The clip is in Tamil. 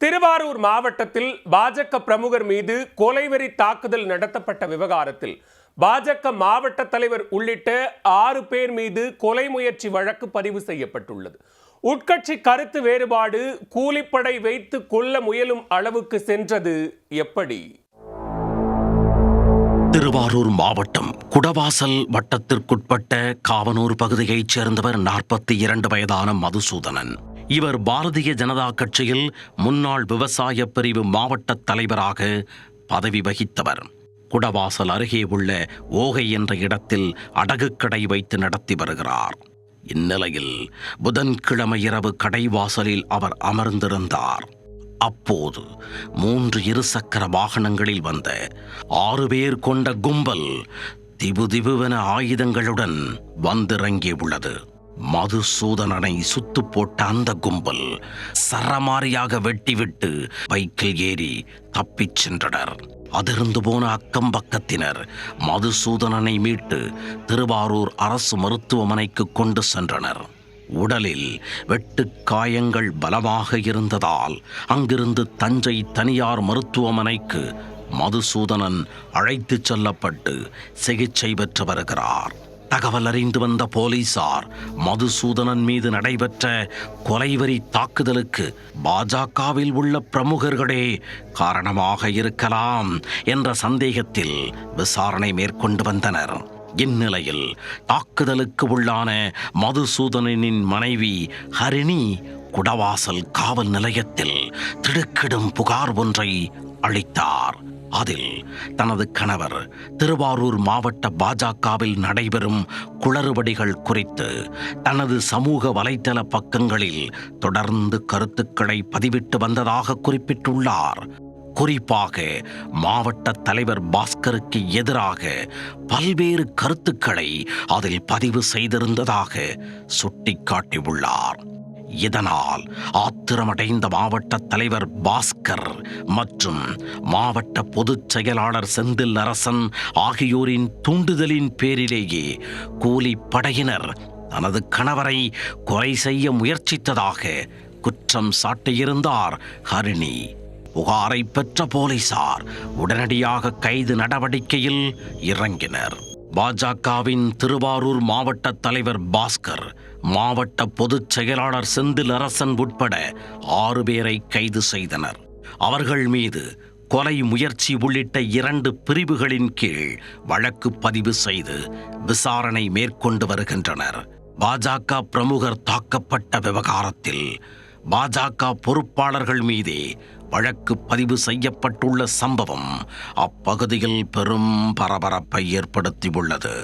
திருவாரூர் மாவட்டத்தில் பாஜக பிரமுகர் மீது கொலைவெறி தாக்குதல் நடத்தப்பட்ட விவகாரத்தில் பாஜக மாவட்ட தலைவர் உள்ளிட்ட 6 பேர் மீது கொலை முயற்சி வழக்கு பதிவு செய்யப்பட்டுள்ளது. உட்கட்சி கருத்து வேறுபாடு கூலிப்படை வைத்து கொல்ல முயலும் அளவுக்கு சென்றது எப்படி? திருவாரூர் மாவட்டம் குடவாசல் வட்டத்திற்குட்பட்ட காவனூர் பகுதியைச் சேர்ந்தவர் 42 வயதான மதுசூதனன். இவர் பாரதிய ஜனதா கட்சியில் முன்னாள் விவசாய பிரிவு மாவட்ட தலைவராக பதவி வகித்தவர். குடவாசல் அருகே உள்ள ஓகை என்ற இடத்தில் அடகுக்கடை வைத்து நடத்தி வருகிறார். இந்நிலையில் புதன்கிழமை இரவு கடைவாசலில் அவர் அமர்ந்திருந்தார். அப்போது 3 இருசக்கர வாகனங்களில் வந்த 6 பேர் கொண்ட கும்பல் திபுதிபுவென ஆயுதங்களுடன் வந்திறங்கியுள்ளது. மதுசூதனனை சுத்து போட்ட அந்த கும்பல் சரமாரியாக வெட்டிவிட்டு பைக்கில் ஏறி தப்பிச் சென்றனர். அதிர்ந்து போன அக்கம் பக்கத்தினர் மதுசூதனனை மீட்டு திருவாரூர் அரசு மருத்துவமனைக்கு கொண்டு சென்றனர். உடலில் வெட்டுக்காயங்கள் பலமாக இருந்ததால் அங்கிருந்து தஞ்சை தனியார் மருத்துவமனைக்கு மதுசூதனன் அழைத்துச் செல்லப்பட்டு சிகிச்சை பெற்று வருகிறார். தகவல் அறிந்து வந்த போலீசார் மதுசூதனன் மீது நடைபெற்ற கொலைவெறி தாக்குதலுக்கு பாஜகவில் உள்ள பிரமுகர்களே காரணமாக இருக்கலாம் என்ற சந்தேகத்தில் விசாரணை மேற்கொண்டு வந்தனர். இந்நிலையில் தாக்குதலுக்கு உள்ளான மதுசூதனனின் மனைவி ஹரிணி குடவாசல் காவல் நிலையத்தில் திடுக்கிடும் புகார் ஒன்றை அளித்தார். அதில் தனது கணவர் திருவாரூர் மாவட்ட பாஜகவில் நடைபெறும் குளறுபடிகள் குறித்து தனது சமூக வலைத்தள பக்கங்களில் தொடர்ந்து கருத்துக்களை பதிவிட்டு வந்ததாக குறிப்பிட்டுள்ளார். குறிப்பாக மாவட்ட தலைவர் பாஸ்கருக்கு எதிராக பல்வேறு கருத்துக்களை அதில் பதிவு செய்திருந்ததாக சுட்டிக்காட்டியுள்ளார். இதனால் ஆத்திரமடைந்த மாவட்ட தலைவர் பாஸ்கர் மற்றும் மாவட்ட பொதுச் செயலாளர் செந்தில் அரசன் ஆகியோரின் தூண்டுதலின் பேரிலேயே கூலிப்படையினர் தனது கணவரை கொலை செய்ய முயற்சித்ததாக குற்றம் சாட்டியிருந்தார் ஹரிணி. புகாரை பெற்ற போலீசார் உடனடியாக கைது நடவடிக்கையில் இறங்கினர். பாஜகவின் திருவாரூர் மாவட்ட தலைவர் பாஸ்கர், மாவட்ட பொதுச் செயலாளர் செந்தில் அரசன் உட்பட 6 பேரை கைது செய்தனர். அவர்கள் மீது கொலை முயற்சி உள்ளிட்ட 2 பிரிவுகளின் கீழ் வழக்கு பதிவு செய்து விசாரணை மேற்கொண்டு வருகின்றனர். பாஜக பிரமுகர் தாக்கப்பட்ட விவகாரத்தில் பாஜக பொறுப்பாளர்கள் மீதே வழக்கு பதிவு செய்யப்பட்டுள்ள சம்பவம் அப்பகுதியில் பெரும் பரபரப்பை ஏற்படுத்தியுள்ளது.